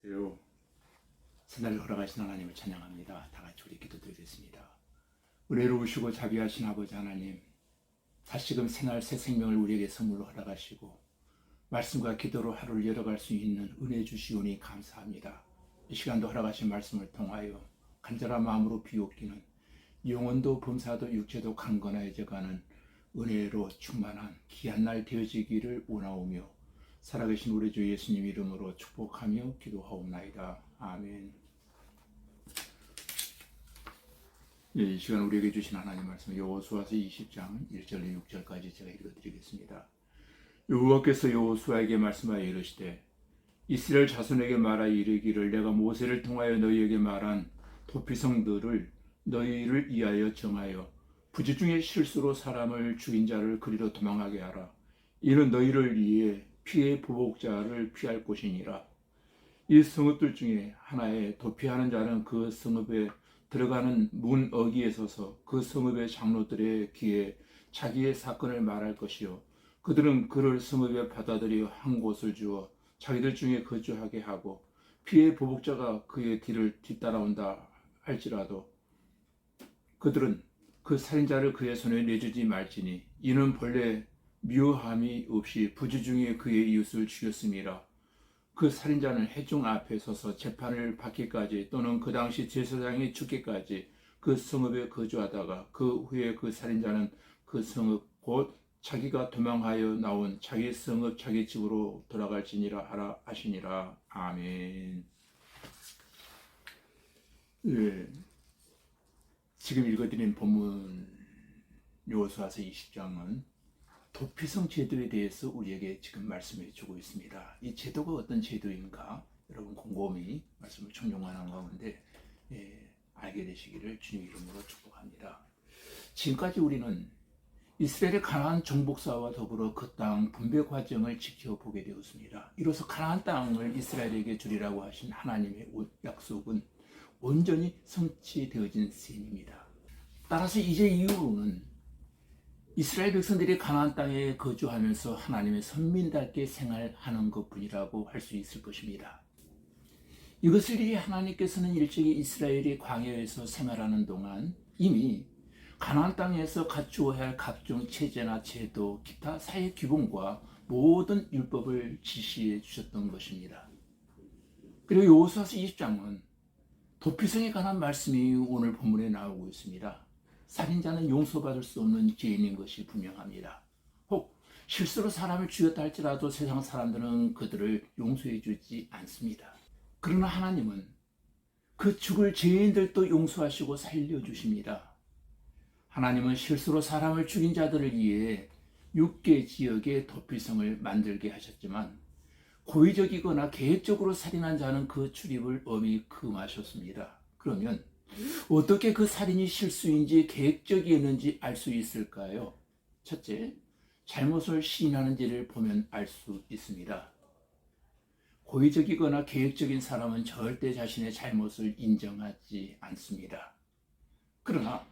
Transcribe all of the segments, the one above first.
요 새날을 허락하신 하나님을 찬양합니다. 다 같이 우리 기도드리겠습니다. 은혜로우시고 자비하신 아버지 하나님, 다시금 새날 새 생명을 우리에게 선물로 허락하시고 말씀과 기도로 하루를 열어갈 수 있는 은혜 주시오니 감사합니다. 이 시간도 허락하신 말씀을 통하여 간절한 마음으로 비웃기는 영혼도 범사도 육체도 강건해져가는 은혜로 충만한 귀한 날 되어지기를 원하오며 살아계신 우리 주 예수님 이름으로 축복하며 기도하옵나이다. 아멘. 이 시간 우리에게 주신 하나님 말씀 여호수아서 20장 1절 6절까지 제가 읽어드리겠습니다. 여호와께서 여호수아에게 말씀하여 이르시되 이스라엘 자손에게 말하 이르기를 내가 모세를 통하여 너희에게 말한 도피성들을 너희를 위하여 정하여 부지 중에 실수로 사람을 죽인 자를 그리로 도망하게 하라. 이는 너희를 위해 피해 보복자를 피할 곳이니라. 이 성읍들 중에 하나에 도피하는 자는 그 성읍에 들어가는 문 어귀에 서서 그 성읍의 장로들의 귀에 자기의 사건을 말할 것이요 그들은 그를 성읍에 받아들여 한 곳을 주어 자기들 중에 거주하게 하고 피해 보복자가 그의 뒤를 뒤따라온다 할지라도 그들은 그 살인자를 그의 손에 내주지 말지니 이는 본래 미워함이 없이 부지 중에 그의 이웃을 죽였음이라. 그 살인자는 회중 앞에 서서 재판을 받기까지 또는 그 당시 제사장이 죽기까지 그 성읍에 거주하다가 그 후에 그 살인자는 그 성읍 곧 자기가 도망하여 나온 자기 성읍 자기 집으로 돌아갈지니라 하라 하시니라. 아멘. 네. 지금 읽어드린 본문 여호수아서 20장은 도피성 제도에 대해서 우리에게 지금 말씀해 주고 있습니다. 이 제도가 어떤 제도인가 여러분 곰곰이 말씀을 청정하는 가운데 알게 되시기를 주님 이름으로 축복합니다. 지금까지 우리는 이스라엘의 가나안 정복사와 더불어 그 땅 분배 과정을 지켜보게 되었습니다. 이로써 가나안 땅을 이스라엘에게 주리라고 하신 하나님의 약속은 온전히 성취되어진 셈입니다. 따라서 이제 이후로는 이스라엘 백성들이 가나안 땅에 거주하면서 하나님의 선민답게 생활하는 것뿐이라고 할 수 있을 것입니다. 이것을 위해 하나님께서는 일찍이 이스라엘이 광야에서 생활하는 동안 이미 가나안 땅에서 갖추어야 할 각종 체제나 제도, 기타 사회 규범과 모든 율법을 지시해 주셨던 것입니다. 그리고 여호수아서 20장은 도피성에 관한 말씀이 오늘 본문에 나오고 있습니다. 살인자는 용서받을 수 없는 죄인인 것이 분명합니다. 혹 실수로 사람을 죽였다 할지라도 세상 사람들은 그들을 용서해 주지 않습니다. 그러나 하나님은 그 죽을 죄인들도 용서하시고 살려주십니다. 하나님은 실수로 사람을 죽인 자들을 위해 6개 지역의 도피성을 만들게 하셨지만 고의적이거나 계획적으로 살인한 자는 그 출입을 엄히 금하셨습니다. 그러면 어떻게 그 살인이 실수인지 계획적이었는지 알 수 있을까요? 첫째, 잘못을 시인하는지를 보면 알 수 있습니다. 고의적이거나 계획적인 사람은 절대 자신의 잘못을 인정하지 않습니다. 그러나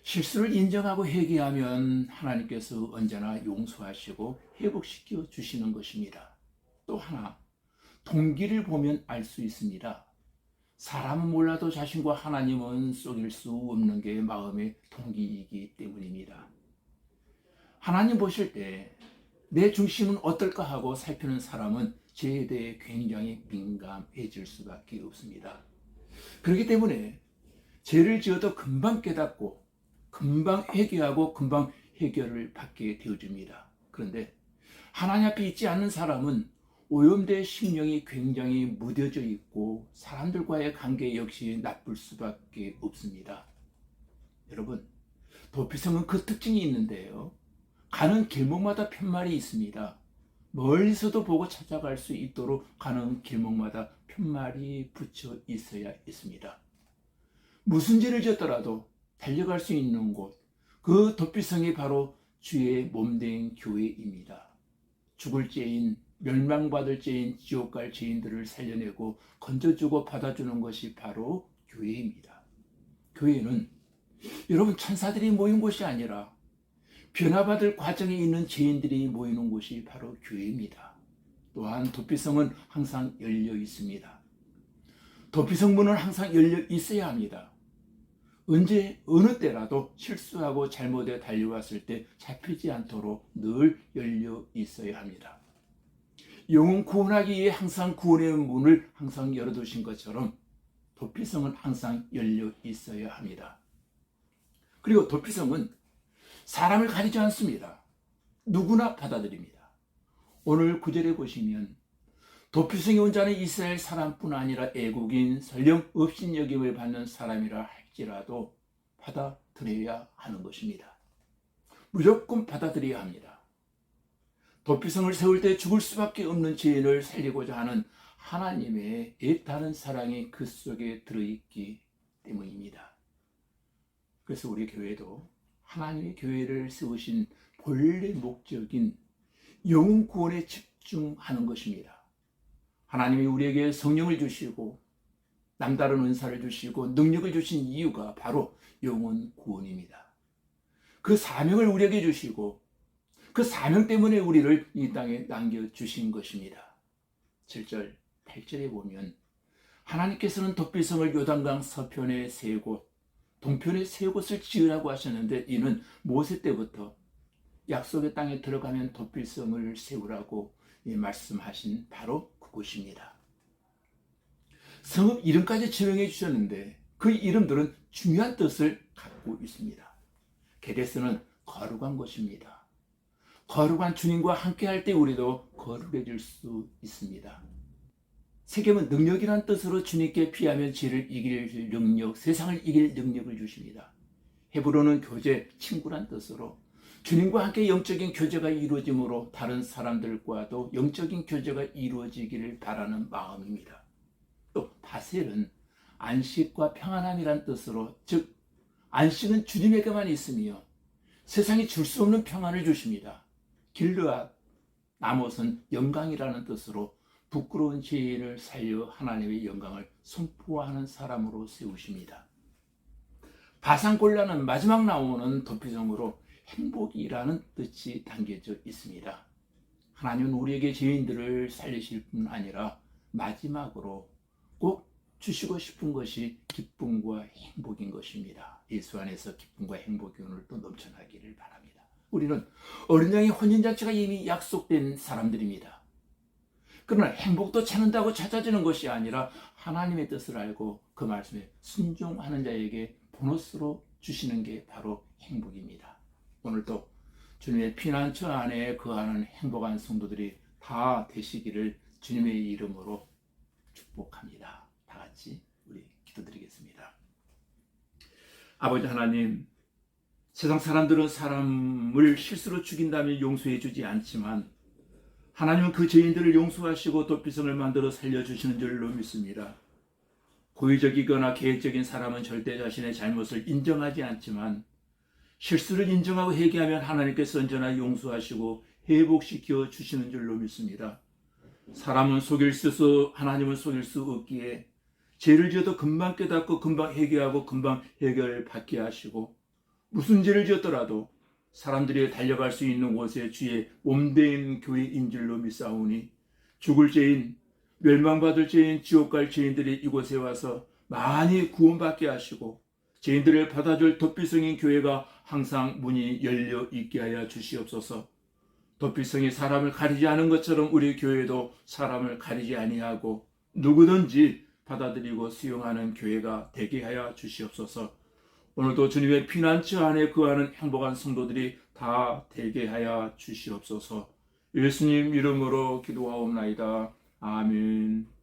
실수를 인정하고 회개하면 하나님께서 언제나 용서하시고 회복시켜 주시는 것입니다. 또 하나, 동기를 보면 알 수 있습니다. 사람은 몰라도 자신과 하나님은 속일 수 없는 게 마음의 동기이기 때문입니다. 하나님 보실 때 내 중심은 어떨까 하고 살피는 사람은 죄에 대해 굉장히 민감해질 수밖에 없습니다. 그렇기 때문에 죄를 지어도 금방 깨닫고 금방 회개하고 금방 해결을 받게 되어집니다. 그런데 하나님 앞에 있지 않는 사람은 오염된 심령이 굉장히 무뎌져 있고 사람들과의 관계 역시 나쁠 수밖에 없습니다. 여러분, 도피성은 그 특징이 있는데요. 가는 길목마다 푯말이 있습니다. 멀리서도 보고 찾아갈 수 있도록 가는 길목마다 푯말이 붙여 있어야 있습니다. 무슨 죄를 지었더라도 달려갈 수 있는 곳, 그 도피성이 바로 주의 몸된 교회입니다. 죽을 죄인, 멸망받을 죄인, 지옥 갈 죄인들을 살려내고 건져주고 받아주는 것이 바로 교회입니다. 교회는 여러분 천사들이 모인 곳이 아니라 변화받을 과정에 있는 죄인들이 모이는 곳이 바로 교회입니다. 또한 도피성은 항상 열려 있습니다. 도피성 문은 항상 열려 있어야 합니다. 언제 어느 때라도 실수하고 잘못에 달려왔을 때 잡히지 않도록 늘 열려 있어야 합니다. 영혼 구원하기 위해 항상 구원의 문을 항상 열어두신 것처럼 도피성은 항상 열려 있어야 합니다. 그리고 도피성은 사람을 가리지 않습니다. 누구나 받아들입니다. 오늘 9절에 보시면 도피성에 온 자는 이스라엘 사람뿐 아니라 애국인, 설령 업신여김을 받는 사람이라 할지라도 받아들여야 하는 것입니다. 무조건 받아들여야 합니다. 도피성을 세울 때 죽을 수밖에 없는 죄인을 살리고자 하는 하나님의 애타는 사랑이 그 속에 들어있기 때문입니다. 그래서 우리 교회도 하나님의 교회를 세우신 본래 목적인 영혼 구원에 집중하는 것입니다. 하나님이 우리에게 성령을 주시고 남다른 은사를 주시고 능력을 주신 이유가 바로 영혼 구원입니다. 그 사명을 우리에게 주시고 그 사명 때문에 우리를 이 땅에 남겨주신 것입니다. 7절, 8절에 보면 하나님께서는 도피성을 요단강 서편에 세 곳, 동편에 세 곳을 지으라고 하셨는데 이는 모세 때부터 약속의 땅에 들어가면 도피성을 세우라고 말씀하신 바로 그곳입니다. 성읍 이름까지 지명해 주셨는데 그 이름들은 중요한 뜻을 갖고 있습니다. 게데스는 거룩한 곳입니다. 거룩한 주님과 함께할 때 우리도 거룩해질 수 있습니다. 세겜은 능력이란 뜻으로 주님께 피하면 죄를 이길 능력, 세상을 이길 능력을 주십니다. 헤브론은 교제, 친구란 뜻으로 주님과 함께 영적인 교제가 이루어짐으로 다른 사람들과도 영적인 교제가 이루어지기를 바라는 마음입니다. 또 바셀은 안식과 평안함이란 뜻으로, 즉 안식은 주님에게만 있으며 세상이 줄 수 없는 평안을 주십니다. 길르앗, 나못은 영광이라는 뜻으로 부끄러운 죄인을 살려 하나님의 영광을 선포하는 사람으로 세우십니다. 바산골라는 마지막 나오는 도피성으로 행복이라는 뜻이 담겨져 있습니다. 하나님은 우리에게 죄인들을 살리실 뿐 아니라 마지막으로 꼭 주시고 싶은 것이 기쁨과 행복인 것입니다. 예수 안에서 기쁨과 행복이 오늘 또 넘쳐나기를 바랍니다. 우리는 어린 양의 혼인잔치가 이미 약속된 사람들입니다. 그러나 행복도 찾는다고 찾아지는 것이 아니라 하나님의 뜻을 알고 그 말씀에 순종하는 자에게 보너스로 주시는 게 바로 행복입니다. 오늘도 주님의 피난처 안에 거하는 행복한 성도들이 다 되시기를 주님의 이름으로 축복합니다. 다 같이 우리 기도드리겠습니다. 아버지 하나님, 세상 사람들은 사람을 실수로 죽인다면 용서해 주지 않지만 하나님은 그 죄인들을 용서하시고 도피성을 만들어 살려주시는 줄로 믿습니다. 고의적이거나 계획적인 사람은 절대 자신의 잘못을 인정하지 않지만 실수를 인정하고 회개하면 하나님께서 언제나 용서하시고 회복시켜 주시는 줄로 믿습니다. 사람은 속일 수, 하나님은 속일 수 없기에 죄를 지어도 금방 깨닫고 금방 회개하고 금방 해결받게 하시고 무슨 죄를 지었더라도 사람들이 달려갈 수 있는 곳에 주의 몸된 교회인 줄로 믿사오니 죽을 죄인, 멸망받을 죄인, 지옥 갈 죄인들이 이곳에 와서 많이 구원받게 하시고 죄인들을 받아줄 도피성인 교회가 항상 문이 열려 있게 하여 주시옵소서. 도피성이 사람을 가리지 않은 것처럼 우리 교회도 사람을 가리지 아니하고 누구든지 받아들이고 수용하는 교회가 되게 하여 주시옵소서. 오늘도 주님의 피난처 안에 거하는 행복한 성도들이 다 되게 하여 주시옵소서. 예수님 이름으로 기도하옵나이다. 아멘.